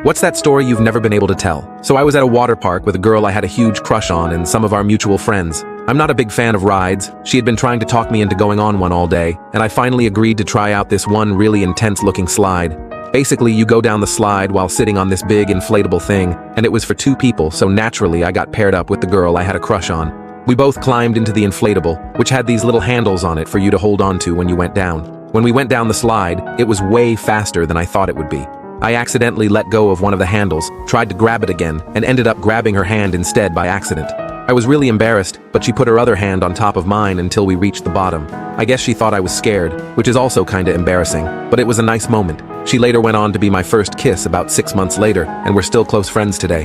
What's that story you've never been able to tell? So I was at a water park with a girl I had a huge crush on and some of our mutual friends. I'm not a big fan of rides. She had been trying to talk me into going on one all day, and I finally agreed to try out this one really intense-looking slide. Basically, you go down the slide while sitting on this big inflatable thing, and it was for two people, so naturally I got paired up with the girl I had a crush on. We both climbed into the inflatable, which had these little handles on it for you to hold on to when you went down. When we went down the slide, it was way faster than I thought it would be. I accidentally let go of one of the handles, tried to grab it again, and ended up grabbing her hand instead by accident. I was really embarrassed, but she put her other hand on top of mine until we reached the bottom. I guess she thought I was scared, which is also kinda embarrassing, but it was a nice moment. She later went on to be my first kiss about 6 months later, and we're still close friends today.